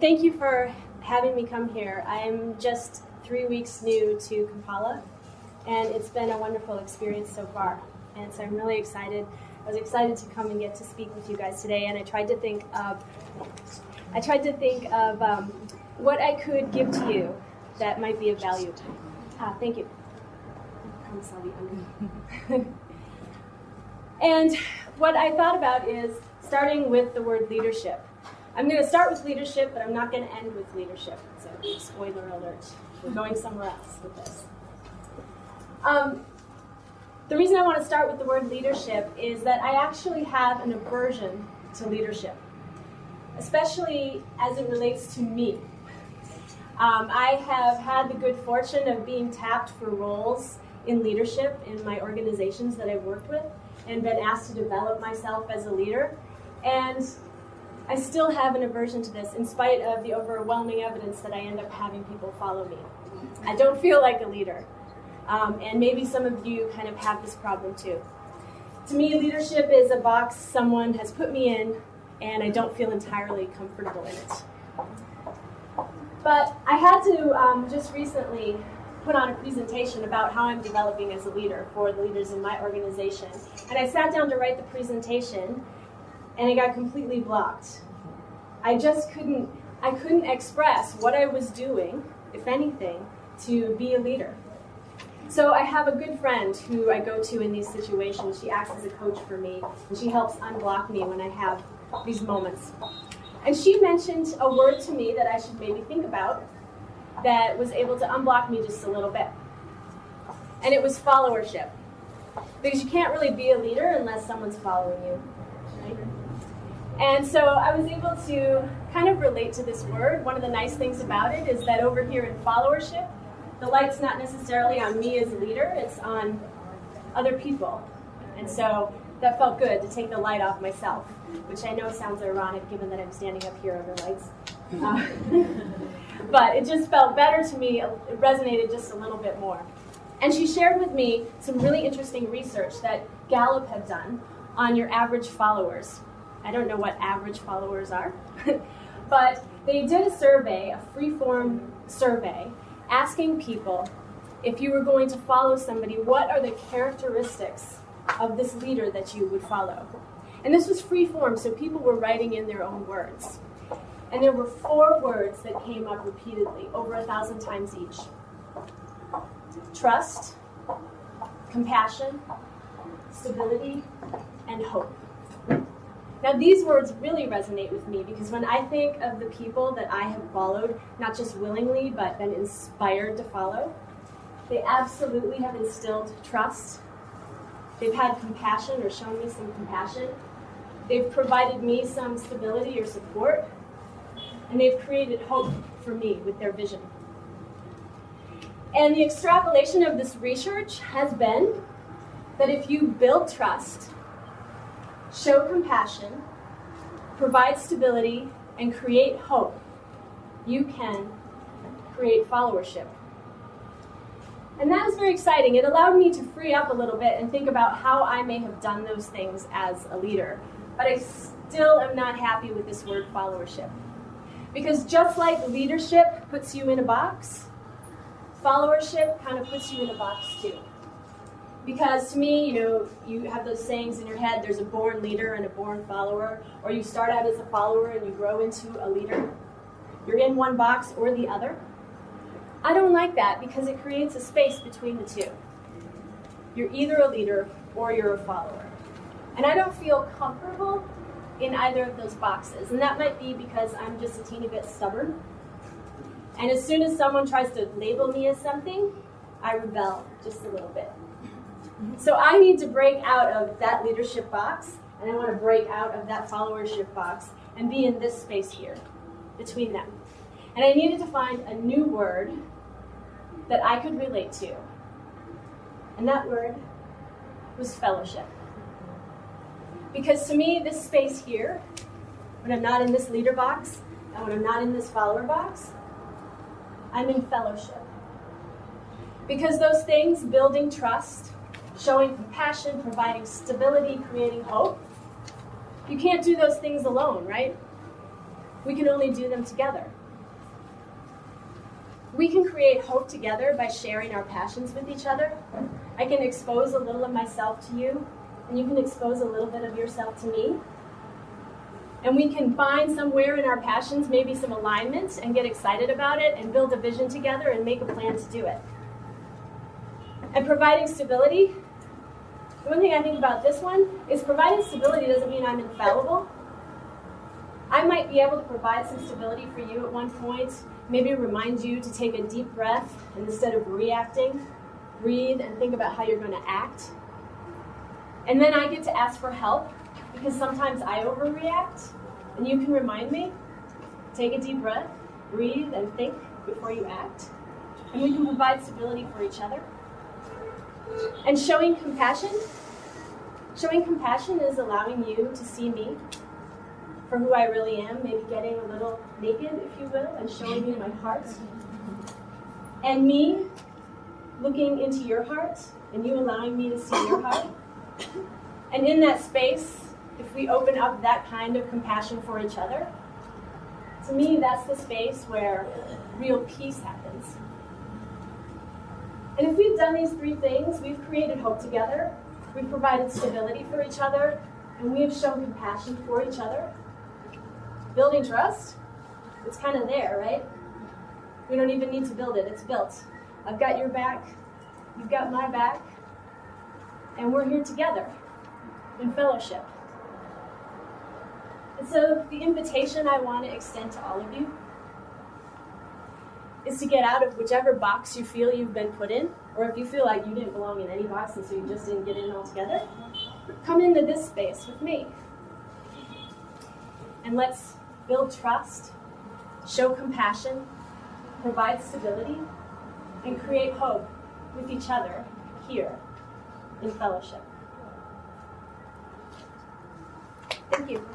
Thank you for having me come here. I'm just 3 weeks new to Kampala, and it's been a wonderful experience so far. And so I'm really excited. I was excited to come and get to speak with you guys today, and I tried to think of what I could give to you that might be of value. Thank you. And what I thought about is starting with the word leadership. I'm going to start with leadership, but I'm not going to end with leadership. So, spoiler alert, we're going somewhere else with this. The reason I want to start with the word leadership is that I actually have an aversion to leadership, especially as it relates to me. I have had the good fortune of being tapped for roles in leadership in my organizations that I've worked with and been asked to develop myself as a leader. And I still have an aversion to this in spite of the overwhelming evidence that I end up having people follow me. I don't feel like a leader. And maybe some of you kind of have this problem too. To me, leadership is a box someone has put me in, and I don't feel entirely comfortable in it. But I had to just recently put on a presentation about how I'm developing as a leader for the leaders in my organization. And I sat down to write the presentation, and it got completely blocked. I couldn't express what I was doing, if anything, to be a leader. So I have a good friend who I go to in these situations. She acts as a coach for me, and she helps unblock me when I have these moments. And she mentioned a word to me that I should maybe think about that was able to unblock me just a little bit. And it was followership. Because you can't really be a leader unless someone's following you, right? And so I was able to kind of relate to this word. One of the nice things about it is that over here in followership, the light's not necessarily on me as a leader, it's on other people. And so that felt good to take the light off myself, which I know sounds ironic given that I'm standing up here under lights. But it just felt better to me, it resonated just a little bit more. And she shared with me some really interesting research that Gallup had done on your average followers. I don't know what average followers are, but they did a survey, a free-form survey, asking people, if you were going to follow somebody, what are the characteristics of this leader that you would follow? And this was free-form, so people were writing in their own words. And there were 4 words that came up repeatedly, over 1,000 times each. Trust, compassion, stability, and hope. Now these words really resonate with me because when I think of the people that I have followed, not just willingly, but been inspired to follow, they absolutely have instilled trust. They've had compassion or shown me some compassion. They've provided me some stability or support. And they've created hope for me with their vision. And the extrapolation of this research has been that if you build trust, show compassion, provide stability, and create hope, you can create followership. And that was very exciting. It allowed me to free up a little bit and think about how I may have done those things as a leader. But I still am not happy with this word followership. Because just like leadership puts you in a box, followership kind of puts you in a box too. Because to me, you have those sayings in your head, there's a born leader and a born follower, or you start out as a follower and you grow into a leader. You're in one box or the other. I don't like that because it creates a space between the two. You're either a leader or you're a follower. And I don't feel comfortable in either of those boxes. And that might be because I'm just a teeny bit stubborn. And as soon as someone tries to label me as something, I rebel just a little bit. So I need to break out of that leadership box, and I want to break out of that followership box and be in this space here, between them. And I needed to find a new word that I could relate to. And that word was fellowship. Because to me, this space here, when I'm not in this leader box, and when I'm not in this follower box, I'm in fellowship. Because those things, building trust, showing compassion, providing stability, creating hope, you can't do those things alone, right? We can only do them together. We can create hope together by sharing our passions with each other. I can expose a little of myself to you, and you can expose a little bit of yourself to me. And we can find somewhere in our passions maybe some alignment and get excited about it and build a vision together and make a plan to do it. And providing stability, the one thing I think about this one is providing stability doesn't mean I'm infallible. I might be able to provide some stability for you at one point, maybe remind you to take a deep breath, and instead of reacting, breathe and think about how you're going to act. And then I get to ask for help, because sometimes I overreact, and you can remind me, take a deep breath, breathe, and think before you act. And we can provide stability for each other. And showing compassion is allowing you to see me for who I really am, maybe getting a little naked, if you will, and showing you my heart. And me looking into your heart, and you allowing me to see your heart. And in that space, if we open up that kind of compassion for each other, to me, that's the space where real peace happens. And if we've done these three things, we've created hope together, we've provided stability for each other, and we have shown compassion for each other. Building trust, it's kind of there, right? We don't even need to build it, it's built. I've got your back, you've got my back, and we're here together in fellowship. And so the invitation I want to extend to all of you is to get out of whichever box you feel you've been put in, or if you feel like you didn't belong in any box and so you just didn't get in altogether, come into this space with me. And let's build trust, show compassion, provide stability, and create hope with each other here in fellowship. Thank you.